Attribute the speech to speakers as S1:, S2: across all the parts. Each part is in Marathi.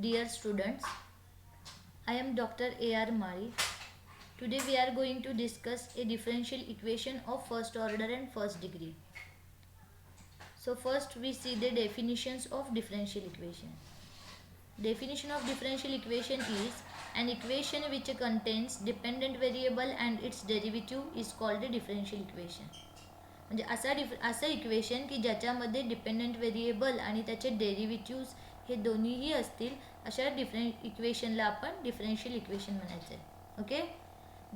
S1: Dear students, I am Dr. A.R. Mari. Today we are going to discuss a differential equation of first order and first degree. So first we see the definitions of differential equation. Definition of differential equation is an equation which contains dependent variable and its derivative is called a differential equation. म्हणजे असं इक्वेशन की ज्याच्यामध्ये डिपेंडंट व्हेरिएबल आणि त्याचे डेरिव्हेटिव्स हे दोन्हीही असतील अशा इक्वेशनला आपण डिफरन्शियल इक्वेशन म्हणायचं आहे. Okay,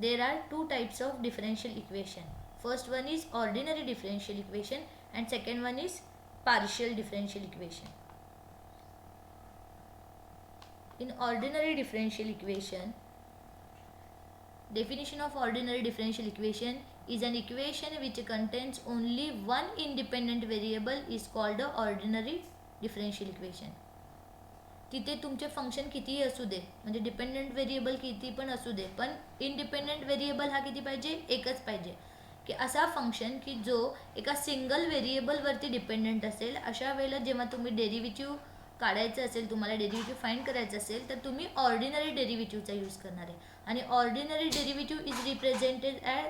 S1: there are two types of differential equation. First one is ordinary differential equation and second one is partial differential equation. In ordinary differential equation, definition of ordinary differential equation is an equation which contains only one independent variable is called a ordinary differential equation. तिथे तुमचे फंक्शन कितीही असू दे, म्हणजे डिपेंडंट व्हेरिएबल किती पण असू दे, पण इंडिपेंडंट व्हेरिएबल हा किती पाहिजे, एकच पाहिजे. की असा फंक्शन की जो एका सिंगल व्हेरिएबलवरती डिपेंडंट असेल. अशा वेळेला जेव्हा तुम्ही डेरिव्हेटिव्ह काढायचं असेल, तुम्हाला डेरिव्हेटिव्ह फाइंड करायचं असेल, तर तुम्ही ऑर्डिनरी डेरिव्हेटिव्हचा यूज करणार आहे. आणि ordinary derivative is represented as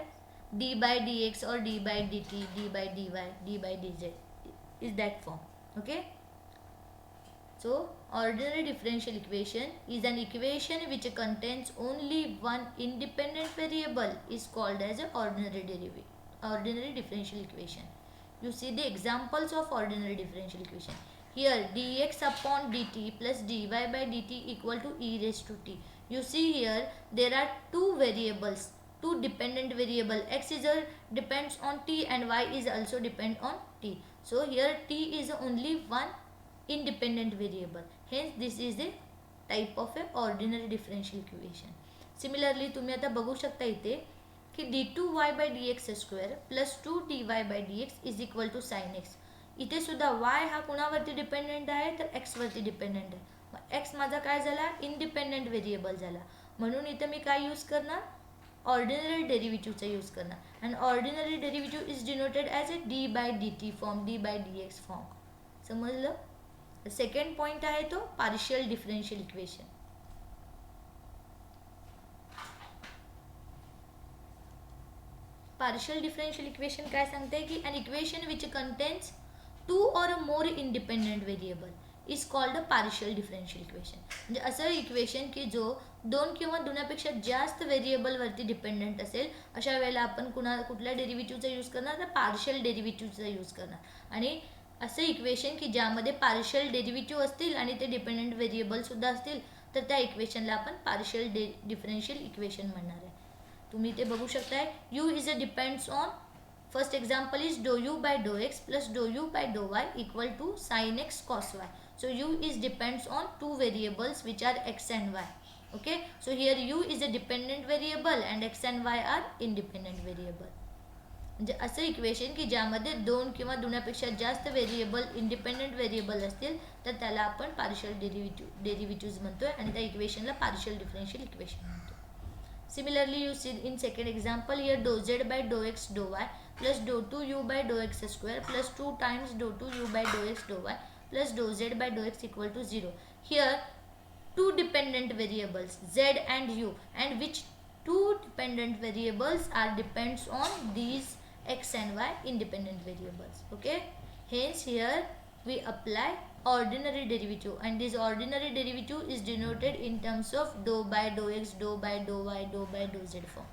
S1: d by d x or d by d t, d by d y, d by d z is that form. Okay, so ordinary differential equation is an equation which contains only one independent variable is called as a ordinary differential equation. You see the examples of ordinary differential equation. Here dx upon dt plus dy by dt equal to e raised to t. You see here there are two variables, two dependent variable. X is depends on t and y is also depend on t. So here t is only one independent variable. Hence this is a type of a ordinary differential equation. Similarly तुम्ही आता बघू शकता इथे की d2y by dx square plus 2dy by dx is equal to sin x. इथे सुद्धा y हा कुणावरती डिपेंडेंट आहे, तर x वरती डिपेंडेंट आहे. मग x माझा काय झाला, इंडिपेंडेंट व्हेरिएबल झाला. म्हणून इथे मी काय यूज करणार, ऑर्डिनरी डेरिव्हेटिव्हचा यूज करणार. And ordinary derivative is denoted as a d by d t form, d by d x form. समजलं. सेकंड पॉइंट आहे तो partial differential equation. Partial differential equation काय सांगते की an equation which contains two or more independent variable is called a partial differential equation. म्हणजे असं इक्वेशन की जो दोन किंवा दोनपेक्षा जास्त व्हेरिएबलवरती डिपेंडेंट असेल, अशा वेळेला आपण कुठल्या डेरिव्हेटिव्हचा यूज करणार, तर पार्शियल डेरिव्हेटिव्हचा यूज करणार. आणि असे इक्वेशन की ज्यामध्ये पार्शियल डेरिव्हेटिव्ह असतील आणि ते डिपेंडंट व्हेरिएबल सुद्धा असतील, तर त्या इक्वेशनला आपण पार्शियल डिफरन्शियल इक्वेशन म्हणणार आहे. तुम्ही ते बघू शकताय. U is a depends on, first example is dou u by डो x plus dou u by डो y equal to sine x cos y. So u is depends on two variables which are x and y. Okay, so here u is a dependent variable and x and y are independent variable. म्हणजे असं इक्वेशन की ज्यामध्ये दोन किंवा दोनपेक्षा जास्त व्हेरिएबल इंडिपेंडेंट व्हेरिएबल असतील, तर त्याला आपण पार्शियल डेरिव्हेटिव्ह म्हणतोय आणि त्या इक्वेशनला पार्शियल डिफरन्शियल इक्वेशन म्हणतो. Similarly you see in second example here dou z by डो x dou y plus dou two u by डो x square plus 2 times dou two u by डो x dou y plus dou z by dou x equal to 0. Here two dependent variables z and u, and which two dependent variables are depends on these x and y independent variables. Okay, hence here we apply ordinary derivative, and this ordinary derivative is denoted in terms of dou by dou x, dou by dou y, dou by dou z form.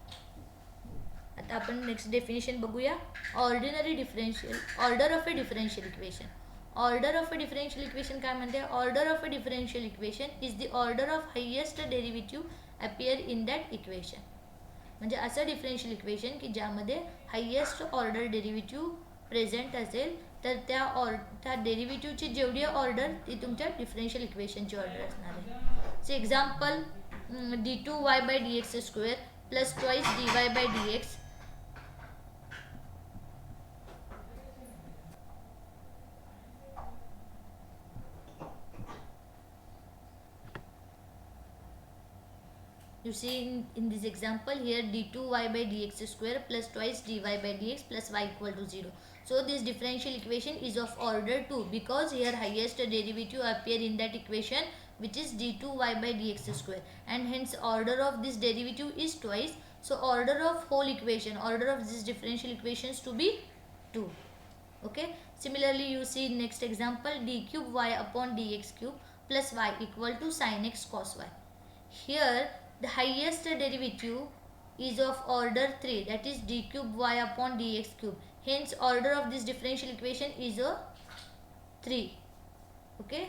S1: आता आपण नेक्स्ट डेफिनेशन बघूया. Ordinary differential, order of a differential equation. Order of a differential equation काय म्हणते, order of a differential equation is the order of highest derivative appear in that equation. म्हणजे असं डिफरन्शियल इक्वेशन की ज्यामध्ये हायेस्ट ऑर्डर डेरिव्हेटिव्ह प्रेझेंट असेल, तर त्या डेरिव्हेटिव्हची जेवढी ऑर्डर ती तुमच्या डिफरन्शियल इक्वेशनची ऑर्डर असणार आहे. So example d2y by dx square plus twice dy by dx You see in this example here d2y by dx square plus twice dy by dx plus y equal to 0. So this differential equation is of order 2 because here highest derivative appear in that equation which is d2y by dx square, and hence order of this derivative is twice. So order of whole equation, order of this differential equations to be 2. Okay, similarly you see next example, d cube y upon dx cube plus y equal to sin x cos y. Here the highest derivative is of order 3, that is d cube y upon dx cube, hence order of this differential equation is a 3. Okay,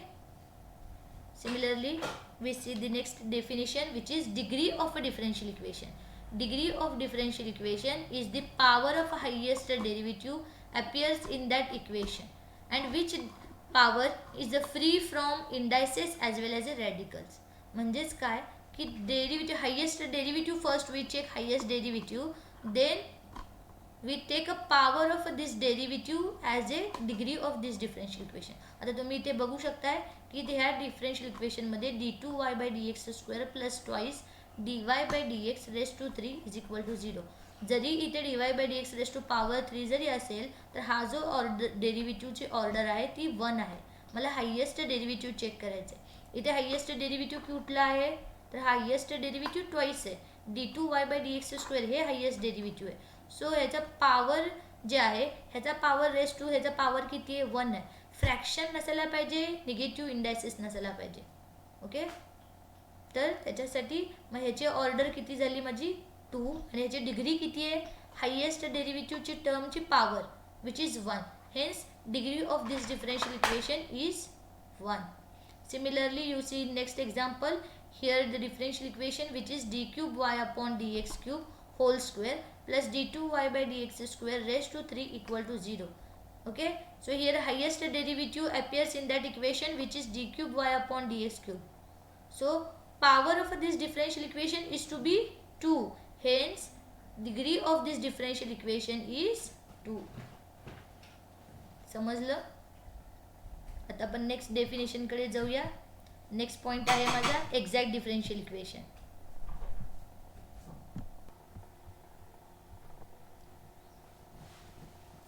S1: similarly we see the next definition, which is degree of a differential equation. Degree of differential equation is the power of a highest derivative appears in that equation, and which power is free from indices as well as radicals. म्हणजेच काय की derivative, highest derivative first we check highest derivative, then we take a power of this derivative as a degree of this differential equation. आता तुम्ही इथे बघू शकताय की ह्या डिफरन्शियल इक्वेशन मध्ये d2y by dx square plus twice dy by dx raise to 3 is equal to 0. जरी इथे dy by dx raise to power 3 जरी असेल तर हा जो ऑर्डर डेरिव्हेटिव्हची ऑर्डर आहे ती 1 आहे. मला हायेस्ट डेरिव्हेटिव्ह चेक करायचं आहे. इथे हायेस्ट डेरिव्हेटिव्ह कुठला आहे तर हायेस्ट डेरिव्हेटिव्ह ट्वाइस आहे. d2y by dx स्क्वेअर हे हायेस्ट डेरिव्हेटिव्ह आहे. सो ह्याचा पॉवर जे आहे ह्याचा पॉवर रेस टू ह्याचा पॉवर किती आहे 1 आहे. फ्रॅक्शन नसायला पाहिजे, निगेटिव्ह इंडायसेस नसायला पाहिजे. ओके, तर त्याच्यासाठी मग ह्याची ऑर्डर किती झाली माझी 2, आणि ह्याची डिग्री किती आहे, हायेस्ट डेरिव्हेटिव्हची टर्मची power which is 1, hence degree of this differential equation is 1. Similarly you see next example, here the differential equation which is d cube y upon dx cube whole square plus d2y by dx square raised to 3 equal to 0. Okay, so here highest derivative appears in that equation which is d cube y upon dx cube. So power of this differential equation is to be 2, hence degree of this differential equation is 2. समजलं. आता आपण नेक्स्ट डेफिनेशन कडे जाऊया. नेक्स्ट पॉइंट आहे माझा exact differential equation.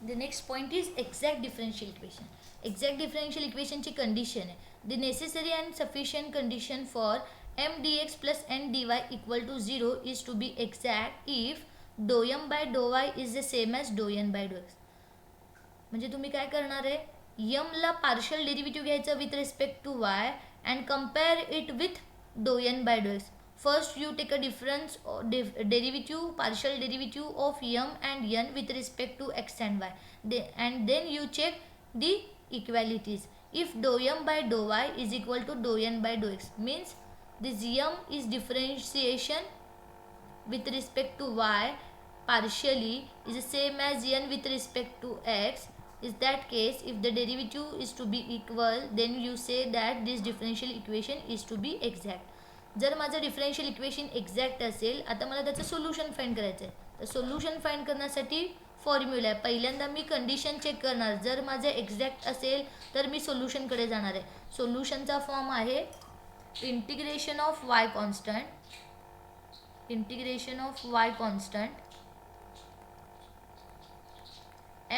S1: The next point is exact differential equation. Exact differential इक्वेशनची कंडिशन आहे the necessary and sufficient condition for M d x plus N d y equal to 0 is to be exact if dou M by डो y is the same as dou N by डो एक्स. म्हणजे तुम्ही काय करणार आहे, यमला पार्शियल डेरिव्हेटिव्ह घ्यायचं with respect to y and compare it with dou N by डो x. First you take a difference derivative partial derivative of M and N with respect to x and y, and then you check the equalities. If dou M by डो वाय इज इक्वल टू डो एन बाय डो x means this M is differentiation with respect to y partially is the same as n with respect to x. Is that case if the derivative is to be equal then you say that this differential equation is to be exact. जर माझं डिफरन्शियल इक्वेशन एक्झॅक्ट असेल, आता मला त्याचं सोल्युशन फाइंड करायचं आहे. तर सोल्युशन फाइंड करण्यासाठी फॉर्म्युला आहे. पहिल्यांदा मी कंडिशन चेक करणार, जर माझं एक्झॅक्ट असेल तर मी सोल्युशनकडे जाणार आहे. सोल्युशनचा फॉर्म आहे integration of y constant, integration of y constant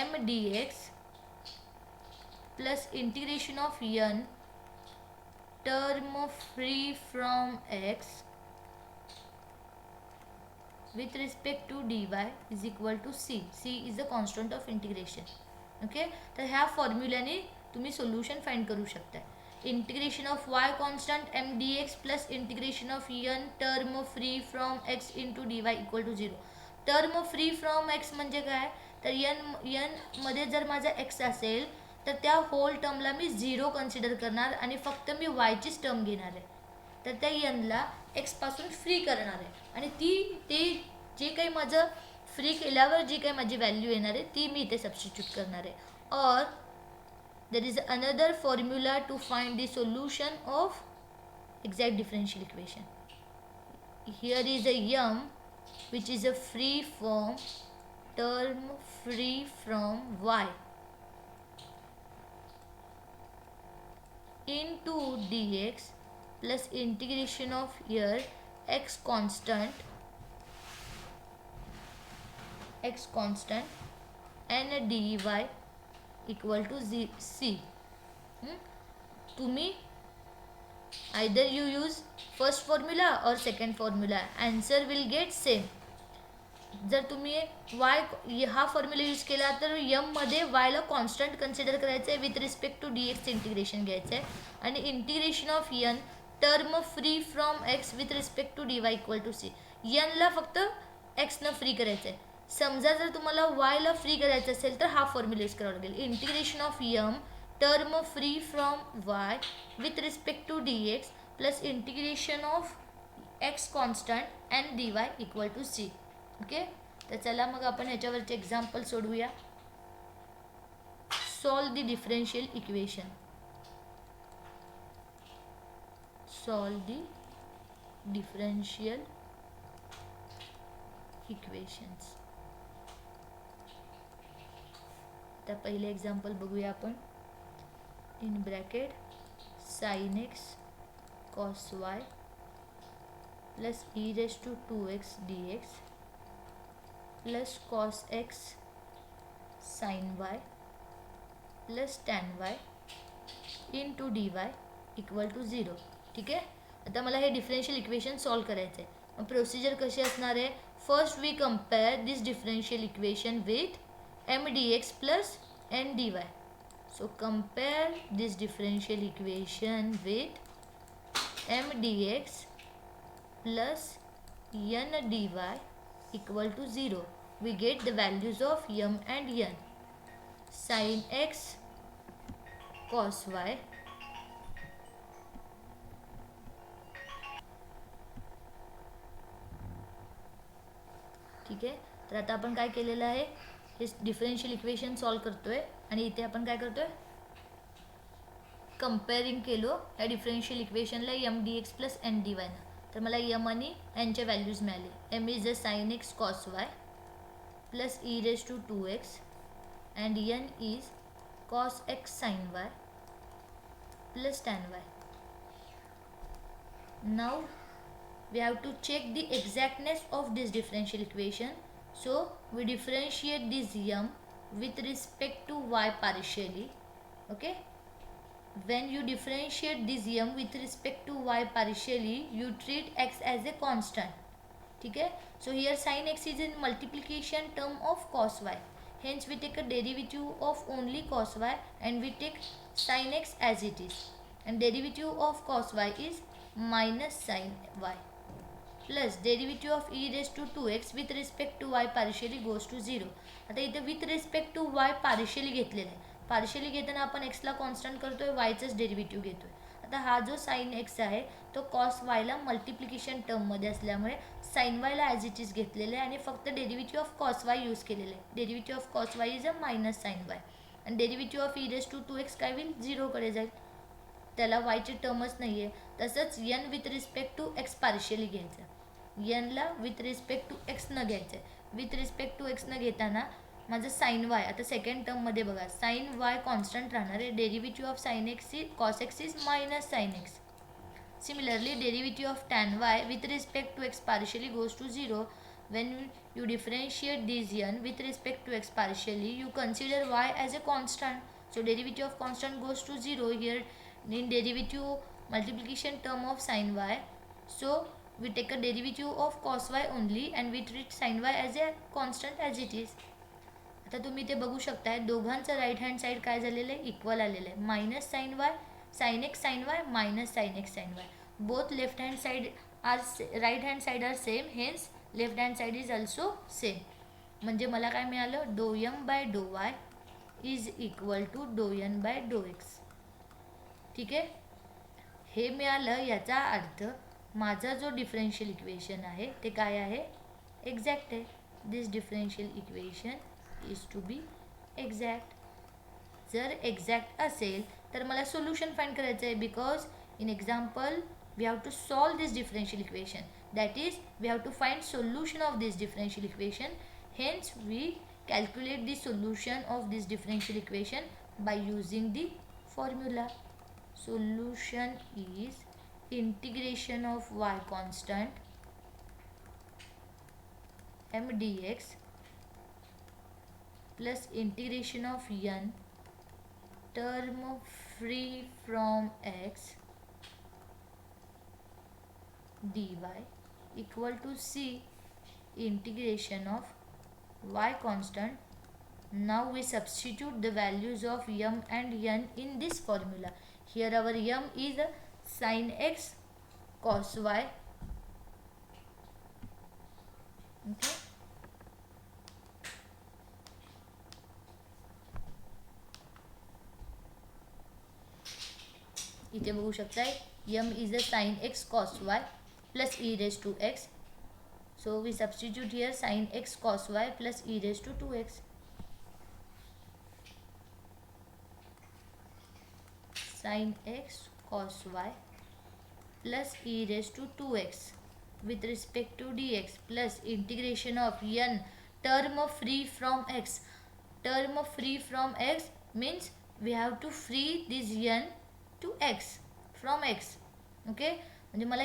S1: m dx plus integration of n term free from x with respect to dy is equal to c. c is the constant of integration. okay, तर ह्या फॉर्म्युल्याने तुम्ही सोल्युशन फाइंड करू शकता. Integration of y constant m d x plus integration of N term free from x into d y equal to 0. Term free from x म्हणजे काय, तर यन मध्ये जर माझा एक्स असेल तर त्या होल टर्मला मी 0 कन्सिडर करणार आणि फक्त मी वायचीच टर्म घेणार आहे. तर त्या यनला एक्सपासून फ्री करणार आहे आणि ते जे काही माझं फ्री केल्यावर जी काही माझी व्हॅल्यू येणार आहे ती मी इथे सबस्टिट्यूट करणार आहे. और there is another formula to find the solution of exact differential equation. Here is a m which is a free form term free from y into dx plus integration of here x constant and dy equal to c. तुम्ही either you use first formula or second formula, answer will get same. जर तुम्ही वाय हा फॉर्म्युला यूज केला तर यममध्ये वायला कॉन्स्टंट कन्सिडर करायचं आहे with respect to d x integration घ्यायचं आहे आणि integration of N term free from x with respect to d y equal to c. यनला फक्त एक्सनं फ्री करायचं आहे. समजा जर तुम्हाला वायला फ्री करायचं असेल तर हा फॉर्म्युला यूज करावा लागेल. Integration of m term free from y with respect to d x plus integration of x constant and d y equal to c. Okay, तर चला मग आपण ह्याच्यावरचे एक्झाम्पल सोडवूया. Solve the differential equation. Solve the differential equations. आता पहिले एक्झाम्पल बघूया आपण. In bracket sine x cos y plus e raise to 2x dx plus cos x sine y plus tan y in to d y equal to 0. ठीक आहे. आता मला हे डिफरेन्शियल इक्वेशन सॉल्व करायचं आहे. मग प्रोसिजर कशी असणार आहे. First we compare this differential equation with m d x plus N d y. So compare this differential equation with m d x plus N d y equal to 0. We get the values of m and n. Sin x cos y ठीक आहे. तर आता आपण काय केलेलं आहे, हे डिफरेन्शियल इक्वेशन सॉल्व करतोय आणि इथे आपण काय करतोय, कंपेअरिंग केलो या डिफरेन्शियल इक्वेशनला M d x plus N d y. तर मला एम आणि एनचे व्हॅल्यूज मिळाले. M is the sine x cos y plus e raise to 2x and N is cos x sine y plus tan y. Now we have to check the exactness of this differential equation. So we differentiate this m with respect to y partially. Okay, when you differentiate this m with respect to y partially, you treat x as a constant. ठीक है. So here sin x is in multiplication term of cos y, hence we take a derivative of only cos y and we take sin x as it is, and derivative of cos y is minus sin y plus derivative of e raise to 2x with respect to y partially goes to 0. आता इथे with respect to y partially घेतलेलं आहे. पार्शियली घेताना आपण एक्सला कॉन्स्टंट करतोय, वायचंच डेरिव्हेटिव्ह घेतोय. आता हा जो साइन एक्स आहे तो कॉस वायला मल्टिप्लिकेशन टर्ममध्ये असल्यामुळे साइन वायला ॲज इट इज घेतलेलं आहे आणि फक्त derivative of cos y use केलेलं आहे. Derivative of cos y is a minus sine y आणि derivative of e raise to 2x काय होईल, 0कडे जाईल. त्याला वायची टर्मच नाही आहे. तसंच n with respect to x partially घ्यायचं. एनला विथ रिस्पेक्ट टू एक्स न घ्यायचं आहे. विथ रिस्पेक्ट टू एक्स न घेताना माझं साइन वाय आता सेकंड टर्ममध्ये बघा, साइन वाय कॉन्स्टंट राहणार आहे. Derivative of sine x is cos x is minus sine x. Similarly derivative of tan y with respect to x partially goes to 0. when you differentiate this n with respect to x partially, you consider y as a constant. So derivative of constant goes to 0 here in derivative multiplication term of sin y. So we take a derivative of cos y only and we treat sin y as a constant as it is. आता तुम्ही ते बघू शकताय दोघांचं राईट हँड साईड काय झालेलं आहे, इक्वल आलेलं आहे. Minus sine y sine x sine y minus sine x sine y. Both left hand side are right hand side are same, hence left hand side is also same. म्हणजे मला काय मिळालं, डो एम बाय डो वाय इज इक्वल टू डो एन बाय डो एक्स. ठीक आहे, हे मिळालं. याचा अर्थ माझा जो डिफरेन्शियल इक्वेशन आहे ते काय आहे, एक्झॅक्ट आहे. This differential equation is to be exact. जर एक्झॅक्ट असेल तर मला सोल्युशन फाइंड करायचं आहे. Because in example we have to solve this differential equation, that is we have to find solution of this differential equation. Hence we calculate the solution of this differential equation by using the formula. Solution is integration of y constant m dx plus integration of n term free from x dy equal to c integration of y constant. Now we substitute the values of m and n in this formula. Here our m is sin x cos y. Okay. इथे बघू शकताय m is a sin x cos y plus e raised to x. So we substitute here sin x cos y plus e raised to 2x. Sin x cos y plus e raised to 2x with respect to dx plus integration of n term of free from x. Term of free from x means we have to free this n to x from x. Okay, म्हणजे मला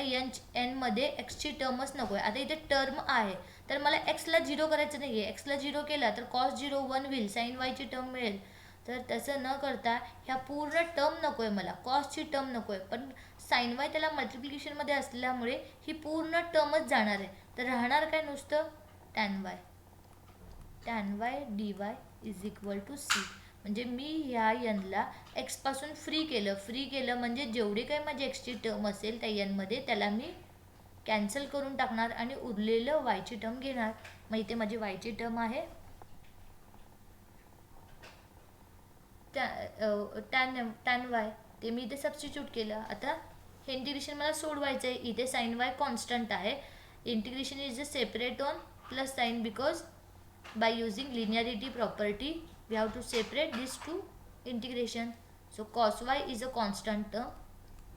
S1: n मध्ये x ची टर्मच नको आहे. आता इथे टर्म आहे तर मला x ला 0 करायचं नाही आहे. x ला 0 केला तर cos 0 1 होईल, sin y ची टर्म मिळेल. तर तसं न करता ह्या पूर्ण टर्म नको आहे मला, कॉसची टर्म नको आहे, पण साइन वाय त्याला मल्टिप्लिकेशनमध्ये असल्यामुळे ही पूर्ण टर्मच जाणार आहे. तर राहणार काय नुसतं tan y d y is equal to c. म्हणजे मी ह्या यनला एक्सपासून फ्री केलं म्हणजे जेवढी काही माझी एक्सची टर्म असेल त्या यनमध्ये त्याला मी कॅन्सल करून टाकणार आणि उरलेलं वायची टर्म घेणार. मग इथे माझी वायची टर्म आहे टॅन वाय, ते मी इथे सबस्टिट्यूट केलं. आता हे इंटिग्रेशन मला सोडवायचं आहे. इथे साइन वाय कॉन्स्टंट आहे. Integration is a separate on plus sign because by using linearity property we have to separate these two integration. So cos y is a constant term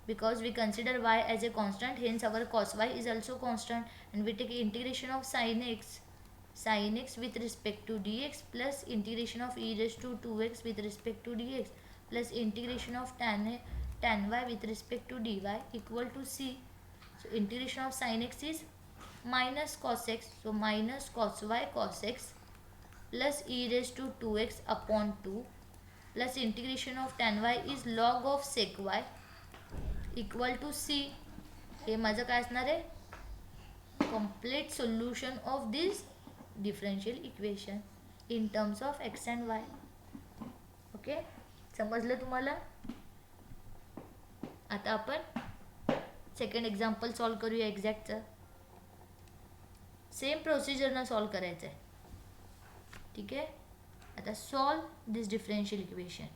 S1: because we consider y as a constant, hence our cos y is also constant, and we take integration of sin x with respect to dx plus integration of e raised to 2x with respect to dx plus integration of tan y with respect to dy equal to c. So integration of sin x is minus cos x, so minus cos y cos x plus e raised to 2x upon 2 plus integration of tan y is log of sec y equal to c. हे माझं काय असणार आहे, complete solution of this differential equation in terms of x and y. Okay, समजलं तुम्हाला? आता आपण सेकंड एक्झाम्पल सॉल्व करूया. एक्झॅक्टचं सेम प्रोसिजरनं सॉल्व करायचं आहे. ठीक है. आता solve this differential equation.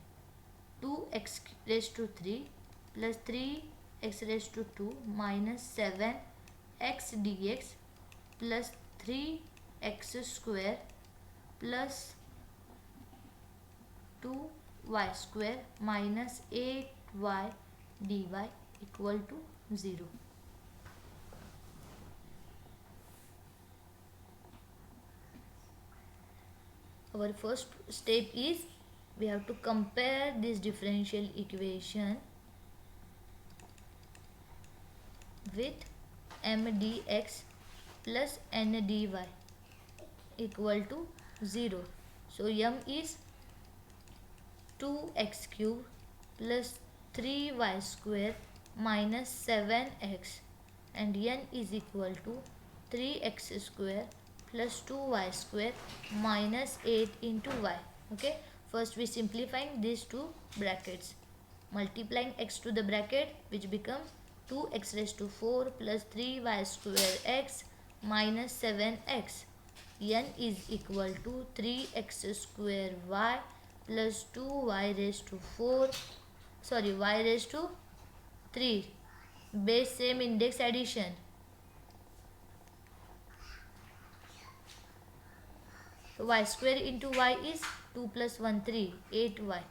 S1: 2x raised to 3 plus 3x raised to 2 minus 7x dx plus 3x square plus 2y square minus 8y dy equal to 0. Our first step is we have to compare this differential equation with m dx plus n dy equal to 0. So m is 2x cube plus 3y square minus 7x and n is equal to 3x square plus 2y square minus 8 into y. Okay, first we simplifying these two brackets, multiplying x to the bracket which becomes 2x raised to 4 plus 3y square x minus 7x. n is equal to 3x square y plus 2y raised to 4 y raised to 3, base same index addition. So y square into y is 2 plus 1 3, 8y.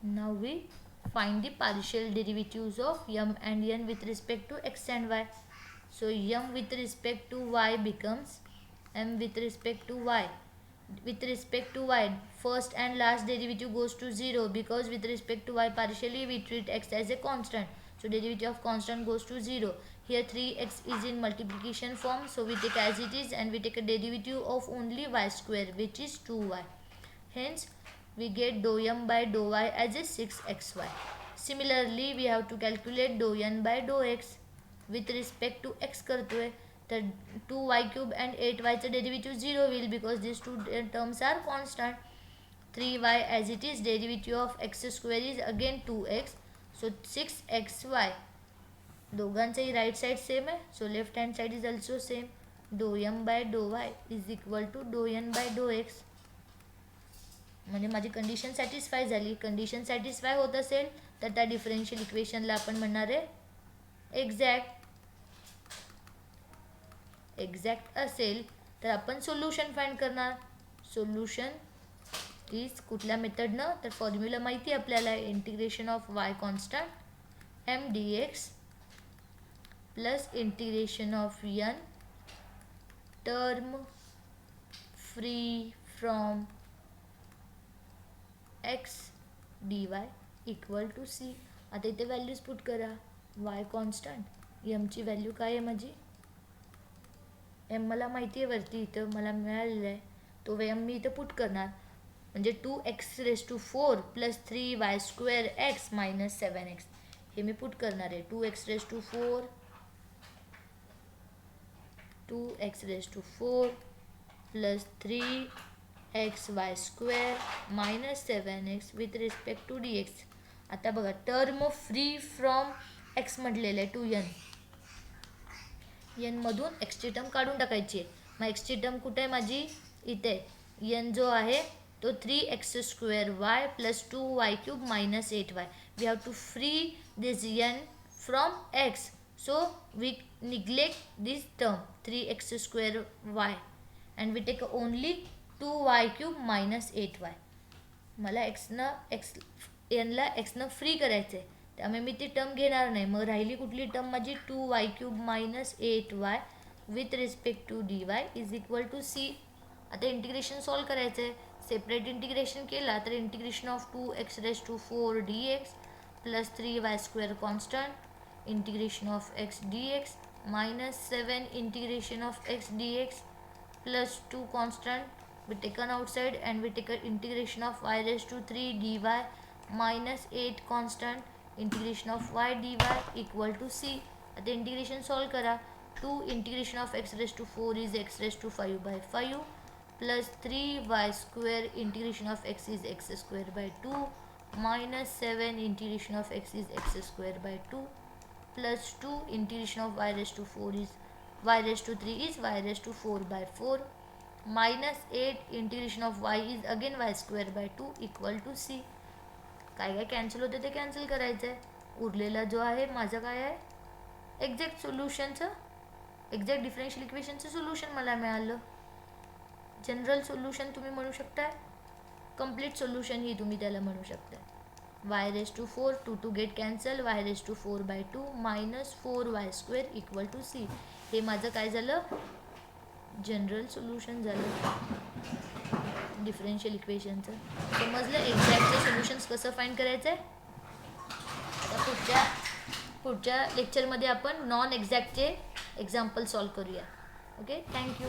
S1: Now we find the partial derivatives of m and n with respect to x and y. So m with respect to y becomes m with respect to y with respect to y, first and last derivative goes to 0 because with respect to y partially we treat x as a constant. So derivative of constant goes to 0. Here 3x is in multiplication form, so we take as it is and we take a derivative of only y square, which is 2y. Hence we get dou m by dou y as a 6xy. Similarly we have to calculate dou n by dou x. with respect to x करतोय तर 2y cube and 8y चं derivative 0 will because these two terms are constant. 3y as it is, derivative of x square is again 2x, so 6xy. दोघांचंही राईट साईड सेम आहे, so left hand side is also same. Dou M by डो वाय इज इक्वल टू डो एन बाय डो एक्स. म्हणजे माझी कंडिशन सॅटिस्फाय झाली. कंडिशन सॅटिस्फाय होत असेल तर त्या डिफरन्शियल इक्वेशनला आपण म्हणणार आहे एक्झॅक्ट. एक्झॅक्ट असेल तर आपण सोल्युशन फाइंड करणार. सोल्युशन इज कुठल्या मेथडनं, तर फॉर्म्युला माहिती आहे आपल्याला, integration of y constant m d x plus integration of n term free from x d y equal to c. आता इथे व्हॅल्यूज पुट करा. वाय कॉन्स्टंट एमची व्हॅल्यू काय आहे माझी, एम मला माहिती आहे वरती इथं मला मिळालेलं आहे, तो एम मी इथं पुट करणार. म्हणजे 2x⁴ plus 3y square x minus 7x हे मी पुट करणार आहे. 2x⁴ plus 3xy square minus 7x with respect to d x. आता बघा टर्म फ्री फ्रॉम एक्स म्हटलेलं आहे 2n. एन मधून एक्सची टर्म काढून टाकायची आहे. मग एक्सची टर्म कुठे आहे माझी, इथे. एन जो आहे तो 3x² plus 2y³ minus 8y. We have to free this n from x, so we neglect this term 3x² and we take only 2y³ minus 8y. मला एनला एक्सनं फ्री करायचं आहे, त्यामुळे मी ती टर्म घेणार नाही. मग राहिली कुठली टर्म माझी, 2y³ minus 8y with respect to d y is equal to c. आता इंटिग्रेशन सॉल्व करायचं आहे. सेपरेट इंटिग्रेशन केला तर integration of 2x⁴ dx plus 3y² constant integration of x dx minus 7 integration of x dx plus 2 constant we taken outside and we take integration of y⁴ dy minus 8 constant integration of y dy equal to c. आता इंटिग्रेशन सॉल्व करा. 2 integration of x⁴ is x⁵ by 5 plus 3y² integration of x is x² by 2 minus 7 integration of x is x² by 2 plus 2 integration of y⁴ is y⁴ is y⁴ by 4 minus 8 integration of y is again y² by 2 equal to c. काय काय कॅन्सल होते ते कॅन्सल करायचं आहे. उरलेला जो आहे माझं काय आहे, एक्झॅक्ट सोल्युशनचं, एक्झॅक्ट डिफरन्शियल इक्वेशनचं सोल्युशन मला मिळालं. जनरल सोल्युशन तुम्ही म्हणू शकताय, कंप्लीट सोल्युशन ही तुम्ही त्याला म्हणू शकताय. y⁴ 2 get cancel, y⁴ by 2 minus 4y² equal to C. हे माझं काय झालं, जनरल सोल्युशन झालं डिफरन्शियल इक्वेशनचं. समजलं एक्झॅक्टचे सोल्युशन्स कसं फाइंड करायचं आहे. आता पुढच्या लेक्चरमध्ये आपण नॉन एक्झॅक्टचे एक्झाम्पल सॉल्व करूया. Okay, thank you.